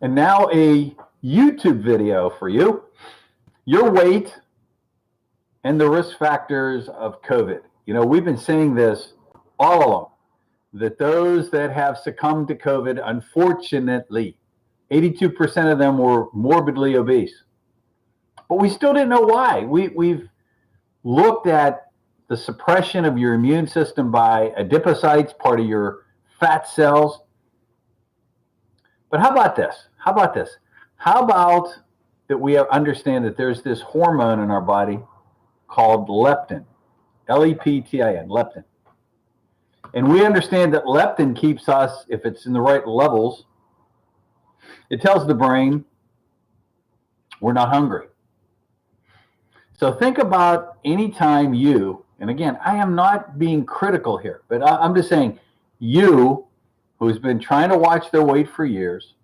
And now a YouTube video for you. Your weight and the risk factors of COVID. You know, we've been saying this all along, that those that have succumbed to COVID, unfortunately, 82% of them were morbidly obese. But we still didn't know why. We've looked at the suppression of your immune system by adipocytes, part of your fat cells. But how about this? How about that we understand that there's this hormone in our body called leptin, L-E-P-T-I-N, leptin. And we understand that leptin keeps us, if it's in the right levels, it tells the brain we're not hungry. So think about any time you, and again, I am not being critical here, but I'm just saying you, who's been trying to watch their weight for years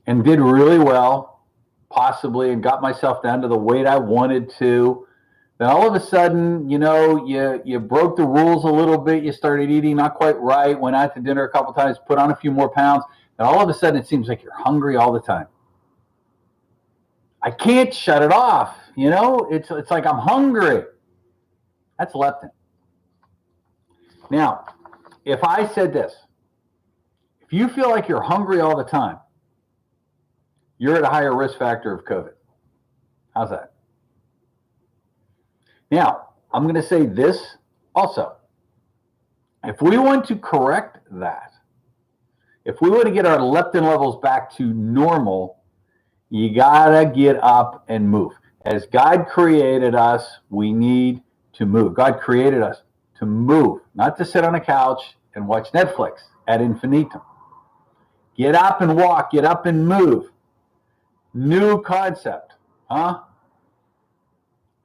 and did really well, possibly, and got myself down to the weight I wanted to, then all of a sudden, you know, you broke the rules a little bit, you started eating not quite right, went out to dinner a couple times, put on a few more pounds, and all of a sudden it seems like you're hungry all the time. I can't shut it off, you know? It's like I'm hungry. That's leptin. Now, if I said this, if you feel like you're hungry all the time, you're at a higher risk factor of COVID. How's that? Now, I'm going to say this also. If we want to correct that, if we want to get our leptin levels back to normal, you got to get up and move. As God created us, we need to move. God created us to move, not to sit on a couch and watch Netflix ad infinitum. Get up and walk, get up and move. New concept, huh?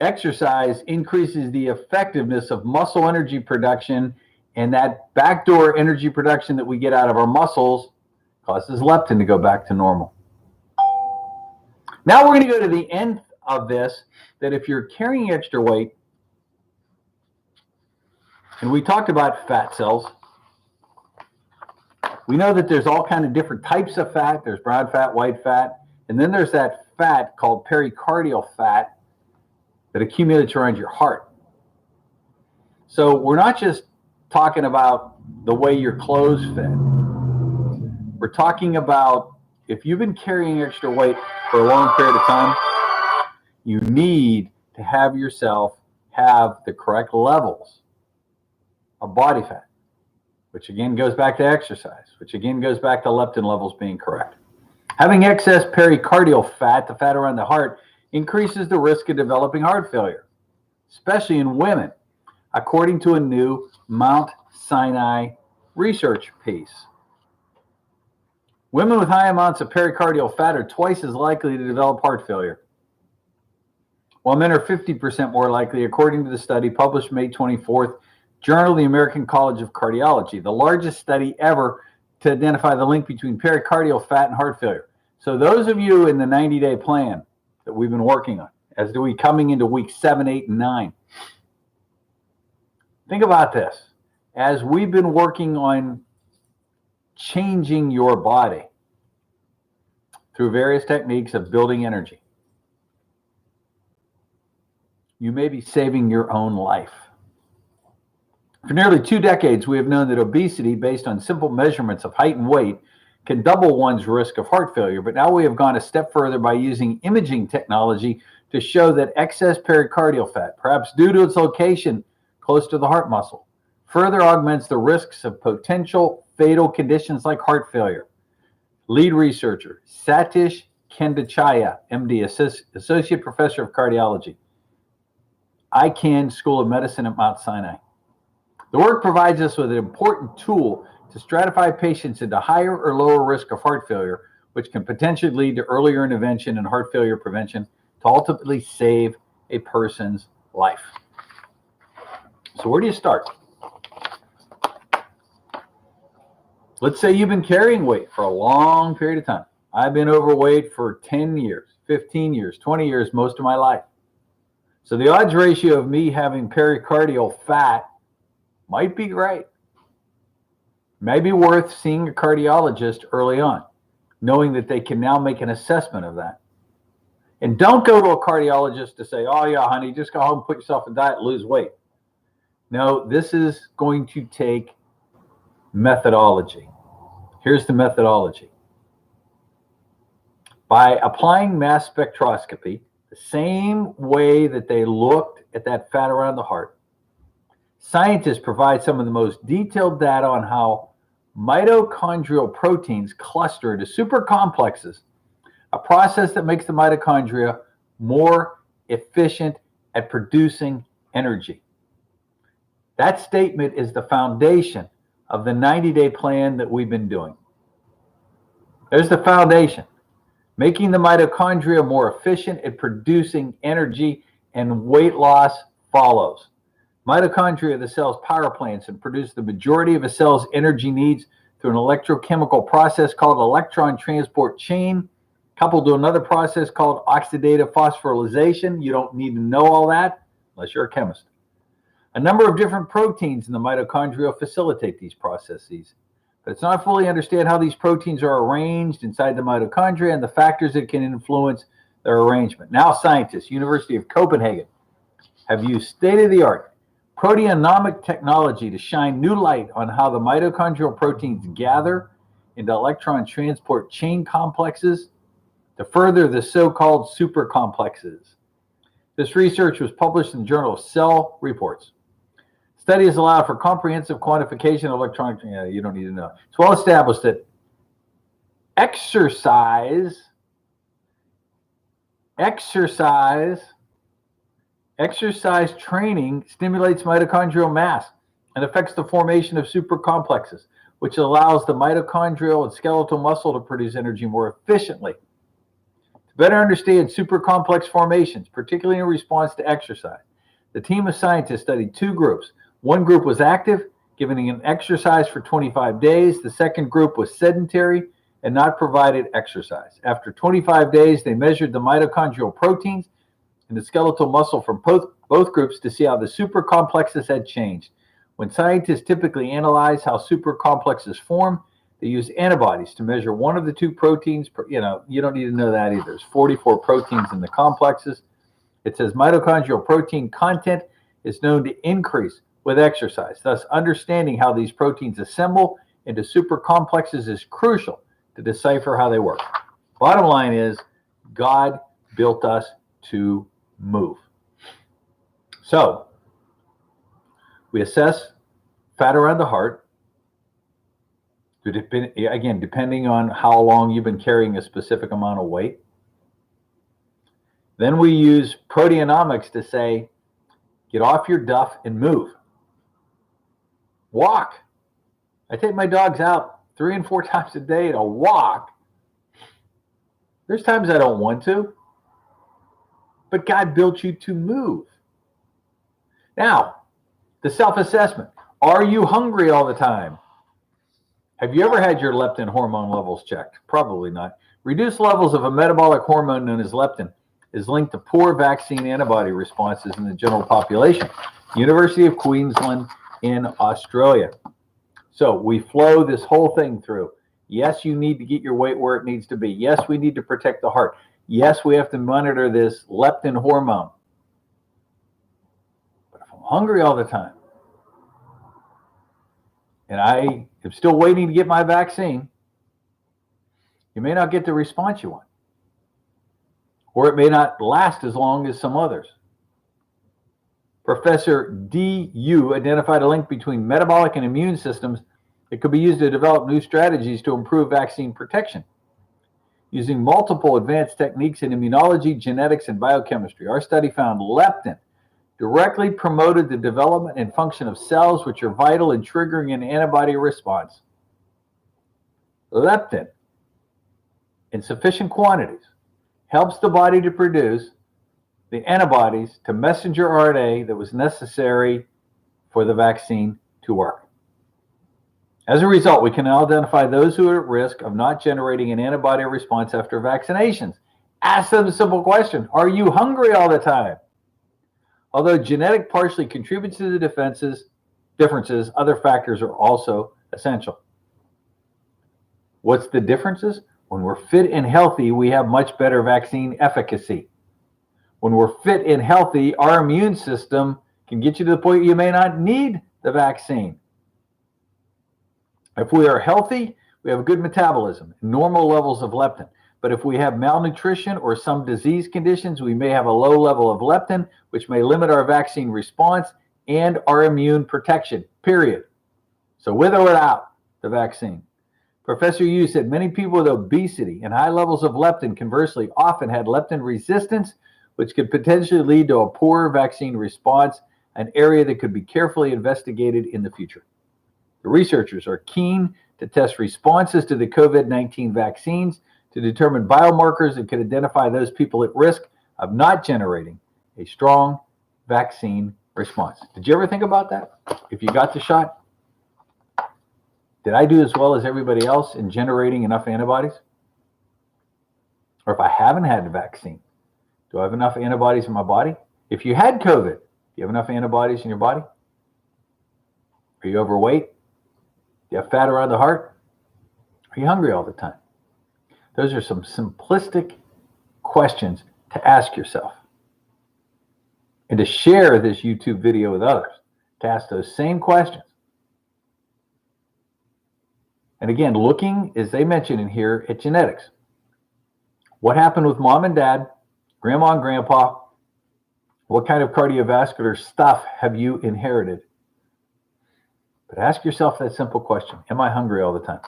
Exercise increases the effectiveness of muscle energy production, and that backdoor energy production that we get out of our muscles causes leptin to go back to normal. Now we're going to go to the end of this, that if you're carrying extra weight, and we talked about fat cells, we know that there's all kinds of different types of fat. There's brown fat, white fat, and then there's that fat called pericardial fat that accumulates around your heart. So we're not just talking about the way your clothes fit. We're talking about if you've been carrying extra weight for a long period of time, you need to have yourself have the correct levels of body fat, which again goes back to exercise, which again goes back to leptin levels being correct. Having excess pericardial fat, the fat around the heart, increases the risk of developing heart failure, especially in women, according to a new Mount Sinai research piece. Women with high amounts of pericardial fat are twice as likely to develop heart failure, while men are 50% more likely, according to the study published May 24th, Journal of the American College of Cardiology, the largest study ever to identify the link between pericardial fat and heart failure. So those of you in the 90-day plan that we've been working on, as do we coming into week 7, 8, and 9, think about this. As we've been working on changing your body through various techniques of building energy, you may be saving your own life. For nearly 2 decades, we have known that obesity, based on simple measurements of height and weight, can double one's risk of heart failure. But now we have gone a step further by using imaging technology to show that excess pericardial fat, perhaps due to its location close to the heart muscle, further augments the risks of potential fatal conditions like heart failure. Lead researcher, Satish Kendachaya, MD, Associate Professor of Cardiology, Icahn School of Medicine at Mount Sinai. The work provides us with an important tool to stratify patients into higher or lower risk of heart failure, which can potentially lead to earlier intervention and heart failure prevention to ultimately save a person's life. So where do you start? Let's say you've been carrying weight for a long period of time. I've been overweight for 10 years, 15 years, 20 years, most of my life. So the odds ratio of me having pericardial fat might be right. May be worth seeing a cardiologist early on. knowing that they can now make an assessment of that. And don't go to a cardiologist to say, oh yeah, honey, just go home, put yourself on a diet, lose weight. No, this is going to take methodology. Here's the methodology. By applying mass spectroscopy, the same way that they looked at that fat around the heart, scientists provide some of the most detailed data on how mitochondrial proteins cluster into supercomplexes, a process that makes the mitochondria more efficient at producing energy. That statement is the foundation of the 90-day plan that we've been doing. There's the foundation. Making the mitochondria more efficient at producing energy, and weight loss follows. Mitochondria are the cell's power plants and produce the majority of a cell's energy needs through an electrochemical process called electron transport chain, coupled to another process called oxidative phosphorylation. You don't need to know all that unless you're a chemist. A number of different proteins in the mitochondria facilitate these processes, but it's not fully understood how these proteins are arranged inside the mitochondria and the factors that can influence their arrangement. Now scientists, University of Copenhagen, have used state-of-the-art proteomic technology to shine new light on how the mitochondrial proteins gather into electron transport chain complexes to further the so-called supercomplexes. This research was published in the Journal of Cell Reports. Studies allow for comprehensive quantification of electronic, you don't need to know. It's well established that exercise training stimulates mitochondrial mass and affects the formation of supercomplexes, which allows the mitochondrial and skeletal muscle to produce energy more efficiently. To better understand supercomplex formations, particularly in response to exercise, the team of scientists studied two groups. One group was active, giving an exercise for 25 days. The second group was sedentary and not provided exercise. After 25 days, they measured the mitochondrial proteins and the skeletal muscle from both groups to see how the supercomplexes had changed. When scientists typically analyze how supercomplexes form, they use antibodies to measure one of the two proteins. You don't need to know that either. There's 44 proteins in the complexes. It says mitochondrial protein content is known to increase with exercise. Thus, understanding how these proteins assemble into supercomplexes is crucial to decipher how they work. Bottom line is, God built us to move. So, we assess fat around the heart, depending on how long you've been carrying a specific amount of weight. Then we use proteomics to say, get off your duff and move. Walk. I take my dogs out 3 and 4 times a day to walk. There's times I don't want to, but God built you to move. Now, the self-assessment. Are you hungry all the time? Have you ever had your leptin hormone levels checked? Probably not. Reduced levels of a metabolic hormone known as leptin is linked to poor vaccine antibody responses in the general population. University of Queensland in Australia. So we flow this whole thing through. Yes, you need to get your weight where it needs to be. Yes, we need to protect the heart. Yes, we have to monitor this leptin hormone. But if I'm hungry all the time, and I am still waiting to get my vaccine, you may not get the response you want. Or it may not last as long as some others. Professor D.U. identified a link between metabolic and immune systems that could be used to develop new strategies to improve vaccine protection. Using multiple advanced techniques in immunology, genetics, and biochemistry, our study found leptin directly promoted the development and function of cells which are vital in triggering an antibody response. Leptin, in sufficient quantities, helps the body to produce the antibodies to messenger RNA that was necessary for the vaccine to work. As a result, we can now identify those who are at risk of not generating an antibody response after vaccinations. Ask them a simple question. Are you hungry all the time? Although genetic partially contributes to the differences, other factors are also essential. What's the differences? When we're fit and healthy, we have much better vaccine efficacy. When we're fit and healthy, our immune system can get you to the point you may not need the vaccine. If we are healthy, we have a good metabolism, normal levels of leptin. But if we have malnutrition or some disease conditions, we may have a low level of leptin, which may limit our vaccine response and our immune protection, period. So with or without the vaccine. Professor Yu said many people with obesity and high levels of leptin, conversely, often had leptin resistance, which could potentially lead to a poor vaccine response, an area that could be carefully investigated in the future. The researchers are keen to test responses to the COVID-19 vaccines to determine biomarkers that could identify those people at risk of not generating a strong vaccine response. Did you ever think about that? If you got the shot, did I do as well as everybody else in generating enough antibodies? Or if I haven't had the vaccine, do I have enough antibodies in my body? If you had COVID, do you have enough antibodies in your body? Are you overweight? Do you have fat around the heart? Are you hungry all the time? Those are some simplistic questions to ask yourself. And to share this YouTube video with others, to ask those same questions. And again, looking, as they mentioned in here, at genetics. What happened with mom and dad, grandma and grandpa? What kind of cardiovascular stuff have you inherited? But ask yourself that simple question. Am I hungry all the time?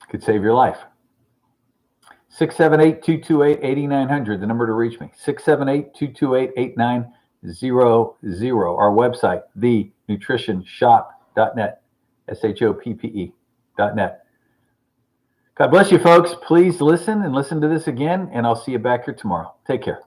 Could save your life. 678-228-8900, the number to reach me. 678-228-8900. Our website, thenutritionshop.net, SHOPPE.net. God bless you, folks. Please listen and listen to this again, and I'll see you back here tomorrow. Take care.